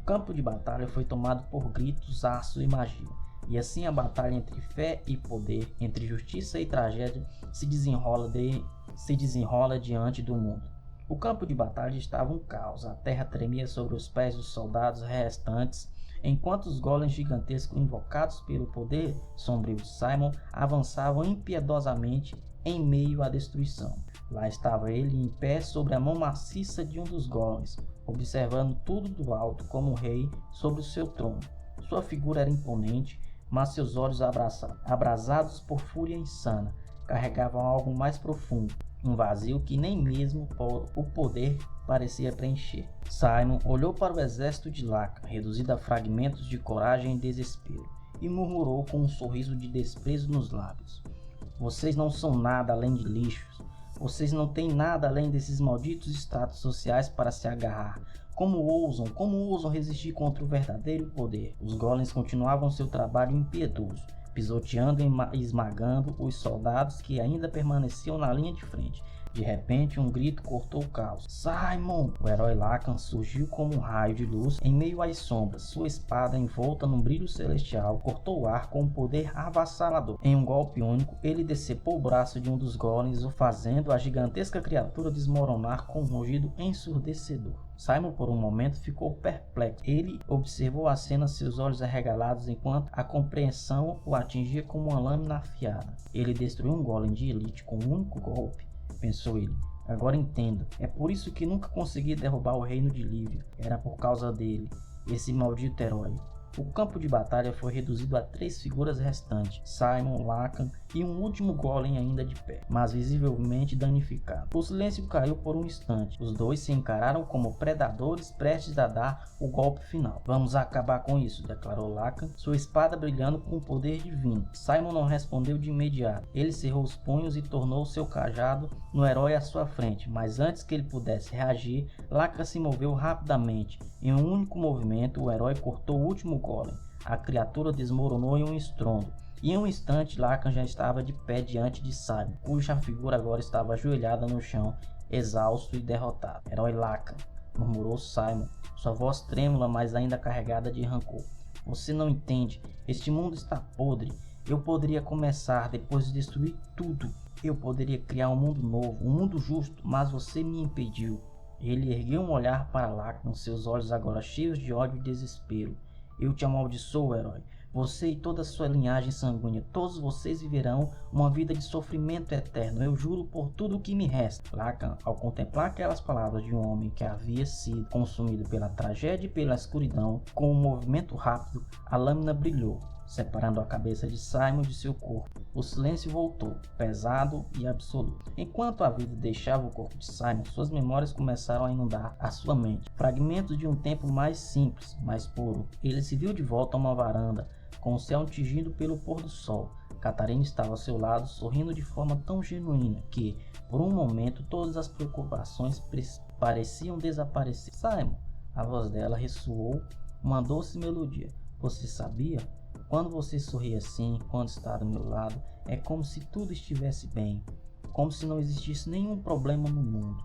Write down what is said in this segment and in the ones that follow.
campo de batalha foi tomado por gritos, aço e magia. E assim a batalha entre fé e poder, entre justiça e tragédia, se desenrola diante do mundo. O campo de batalha estava um caos, a terra tremia sobre os pés dos soldados restantes, enquanto os golems gigantescos invocados pelo poder sombrio de Simon avançavam impiedosamente em meio à destruição. Lá estava ele em pé sobre a mão maciça de um dos golems, observando tudo do alto como um rei sobre o seu trono. Sua figura era imponente, mas seus olhos abrasados por fúria insana, carregavam algo mais profundo, um vazio que nem mesmo o poder parecia preencher. Simon olhou para o exército de Lacan, reduzido a fragmentos de coragem e desespero, e murmurou com um sorriso de desprezo nos lábios: "Vocês não são nada além de lixos. Vocês não têm nada além desses malditos status sociais para se agarrar. Como ousam resistir contra o verdadeiro poder?" Os golems continuavam seu trabalho impiedoso, pisoteando e esmagando os soldados que ainda permaneciam na linha de frente. De repente, um grito cortou o caos. "Simon!" O herói Lacan surgiu como um raio de luz em meio às sombras. Sua espada, envolta num brilho celestial, cortou o ar com um poder avassalador. Em um golpe único, ele decepou o braço de um dos golems, fazendo a gigantesca criatura desmoronar com um rugido ensurdecedor. Simon, por um momento, ficou perplexo. Ele observou a cena, seus olhos arregalados, enquanto a compreensão o atingia como uma lâmina afiada. Ele destruiu um golem de elite com um único golpe, pensou ele. Agora entendo. É por isso que nunca consegui derrubar o reino de Lívia. Era por causa dele, esse maldito herói. O campo de batalha foi reduzido a 3 figuras restantes: Simon, Lacan e um último golem ainda de pé, mas visivelmente danificado. O silêncio caiu por um instante. Os dois se encararam como predadores prestes a dar o golpe final. "Vamos acabar com isso", declarou Lacan, sua espada brilhando com poder divino. Simon não respondeu de imediato. Ele cerrou os punhos e tornou seu cajado no herói à sua frente, mas antes que ele pudesse reagir, Lacan se moveu rapidamente. Em um único movimento, o herói cortou o último golem. A criatura desmoronou em um estrondo. E em um instante, Lacan já estava de pé diante de Simon, cuja figura agora estava ajoelhada no chão, exausto e derrotado. "Herói Lacan", murmurou Simon, sua voz trêmula, mas ainda carregada de rancor. "Você não entende. Este mundo está podre. Eu poderia começar depois de destruir tudo. Eu poderia criar um mundo novo, um mundo justo, mas você me impediu." Ele ergueu um olhar para Lacan, seus olhos agora cheios de ódio e desespero. "Eu te amaldiçoo, herói. Você e toda a sua linhagem sanguínea, todos vocês viverão uma vida de sofrimento eterno. Eu juro por tudo o que me resta." Lacan, ao contemplar aquelas palavras de um homem que havia sido consumido pela tragédia e pela escuridão, com um movimento rápido, a lâmina brilhou, separando a cabeça de Simon de seu corpo. O silêncio voltou, pesado e absoluto. Enquanto a vida deixava o corpo de Simon, suas memórias começaram a inundar a sua mente. Fragmentos de um tempo mais simples, mais puro. Ele se viu de volta a uma varanda, com o céu tingido pelo pôr do sol. Catarina estava ao seu lado, sorrindo de forma tão genuína que, por um momento, todas as preocupações pareciam desaparecer. "Simon", a voz dela ressoou uma doce melodia. "Você sabia? Quando você sorri assim, quando está do meu lado, é como se tudo estivesse bem, como se não existisse nenhum problema no mundo.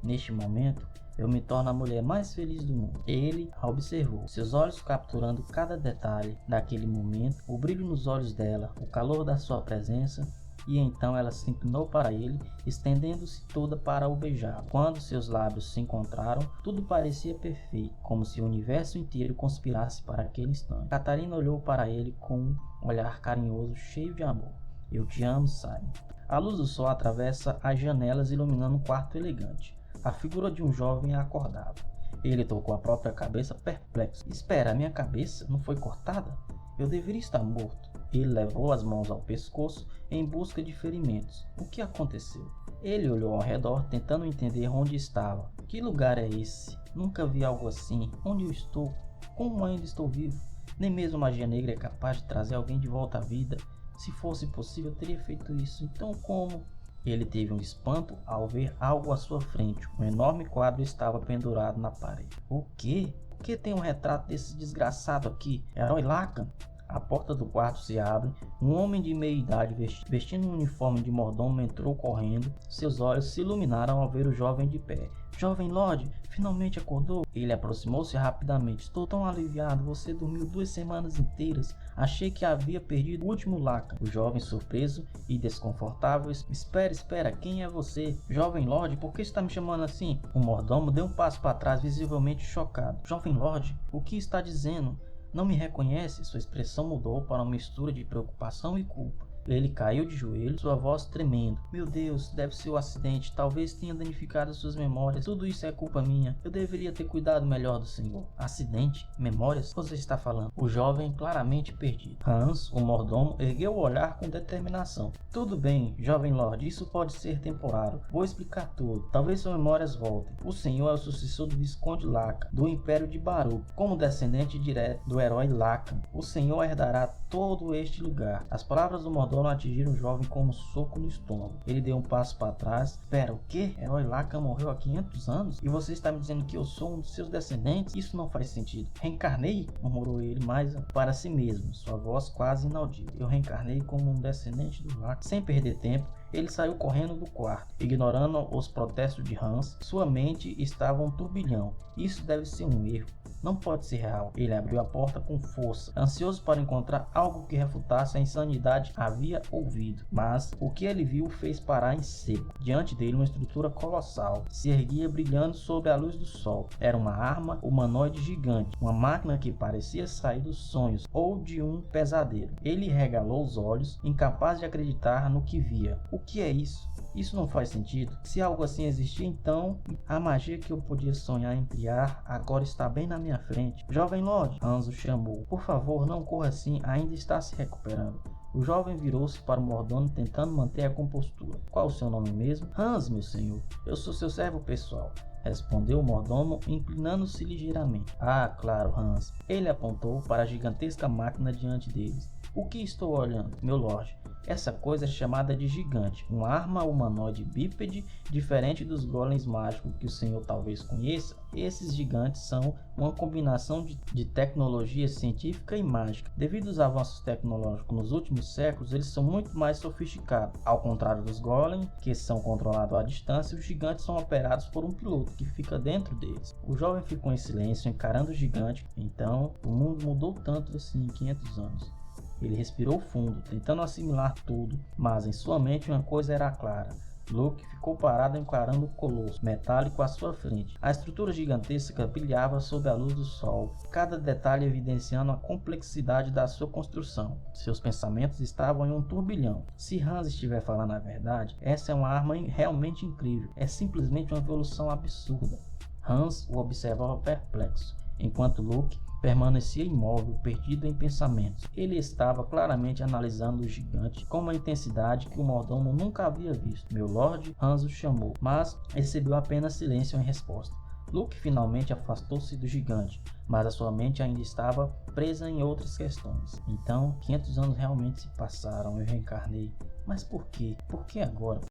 Neste momento, eu me torno a mulher mais feliz do mundo." Ele a observou, seus olhos capturando cada detalhe daquele momento, o brilho nos olhos dela, o calor da sua presença, e então ela se inclinou para ele, estendendo-se toda para o beijar. Quando seus lábios se encontraram, tudo parecia perfeito, como se o universo inteiro conspirasse para aquele instante. Catarina olhou para ele com um olhar carinhoso, cheio de amor. "Eu te amo, Simon." A luz do sol atravessa as janelas, iluminando um quarto elegante. A figura de um jovem a acordava. Ele tocou a própria cabeça, perplexo. "Espera, minha cabeça não foi cortada? Eu deveria estar morto." Ele levou as mãos ao pescoço em busca de ferimentos. O que aconteceu? Ele olhou ao redor, tentando entender onde estava. Que lugar é esse? Nunca vi algo assim. Onde eu estou? Como ainda estou vivo? Nem mesmo magia negra é capaz de trazer alguém de volta à vida. Se fosse possível, eu teria feito isso. Então como? Ele teve um espanto ao ver algo à sua frente. Um enorme quadro estava pendurado na parede. "O quê? Por que tem um retrato desse desgraçado aqui? Herói Lacan?" A porta do quarto se abre. Um homem de meia idade vestindo um uniforme de mordomo entrou correndo. Seus olhos se iluminaram ao ver o jovem de pé. Jovem Lorde, finalmente acordou? Ele aproximou-se rapidamente. Estou tão aliviado. Você dormiu 2 semanas inteiras. Achei que havia perdido o último laca. O jovem, surpreso e desconfortável, espera, quem é você? Jovem Lorde, por que está me chamando assim? O mordomo deu um passo para trás, visivelmente chocado. Jovem Lorde, o que está dizendo? Não me reconhece? Sua expressão mudou para uma mistura de preocupação e culpa. Ele caiu de joelhos, sua voz tremendo. Meu Deus, deve ser o acidente. Talvez tenha danificado suas memórias. Tudo isso é culpa minha. Eu deveria ter cuidado melhor do senhor. Acidente? Memórias? Você está falando? O jovem claramente perdido. Hans, o mordomo, ergueu o olhar com determinação. Tudo bem, jovem Lorde, isso pode ser temporário. Vou explicar tudo. Talvez suas memórias voltem. O senhor é o sucessor do Visconde Lacan, do Império de Baru. Como descendente direto do herói Lacan, o senhor herdará todo este lugar. As palavras do mordomo atingiram o jovem como um soco no estômago. Ele deu um passo para trás. Espera, o quê? Herói Lacan morreu há 500 anos? E você está me dizendo que eu sou um dos seus descendentes? Isso não faz sentido. Reencarnei? Murmurou ele mais para si mesmo, sua voz quase inaudível. Eu reencarnei como um descendente do Lacan. Sem perder tempo, ele saiu correndo do quarto, ignorando os protestos de Hans. Sua mente estava um turbilhão. Isso deve ser um erro. Não pode ser real. Ele abriu a porta com força, ansioso para encontrar algo que refutasse a insanidade que havia ouvido. Mas o que ele viu o fez parar em seco. Diante dele, uma estrutura colossal se erguia brilhando sob a luz do sol. Era uma arma humanoide gigante, uma máquina que parecia sair dos sonhos ou de um pesadelo. Ele regalou os olhos, incapaz de acreditar no que via. O que é isso? Isso não faz sentido. Se algo assim existia, então a magia que eu podia sonhar em criar agora está bem na minha frente. Jovem Lorde, Hans o chamou. Por favor, não corra assim, ainda está se recuperando. O jovem virou-se para o mordomo tentando manter a compostura. Qual o seu nome mesmo? Hans, meu senhor. Eu sou seu servo pessoal, respondeu o mordomo, inclinando-se ligeiramente. Ah, claro, Hans. Ele apontou para a gigantesca máquina diante deles. O que estou olhando, meu lorde? Essa coisa é chamada de gigante, uma arma humanoide bípede diferente dos golems mágicos que o senhor talvez conheça. Esses gigantes são uma combinação de tecnologia científica e mágica. Devido aos avanços tecnológicos nos últimos séculos, eles são muito mais sofisticados. Ao contrário dos golems, que são controlados à distância, os gigantes são operados por um piloto que fica dentro deles. O jovem ficou em silêncio, encarando o gigante. Então, o mundo mudou tanto assim em 500 anos. Ele respirou fundo, tentando assimilar tudo, mas em sua mente uma coisa era clara. Luke ficou parado encarando o colosso metálico à sua frente. A estrutura gigantesca brilhava sob a luz do sol, cada detalhe evidenciando a complexidade da sua construção. Seus pensamentos estavam em um turbilhão. Se Hans estiver falando a verdade, essa é uma arma realmente incrível. É simplesmente uma evolução absurda. Hans o observava perplexo, enquanto Luke permanecia imóvel, perdido em pensamentos. Ele estava claramente analisando o gigante com uma intensidade que o mordomo nunca havia visto. Meu lorde, Hans o chamou, mas recebeu apenas silêncio em resposta. Luke finalmente afastou-se do gigante, mas a sua mente ainda estava presa em outras questões. Então, 500 anos realmente se passaram, eu reencarnei. Mas por quê? Por que agora?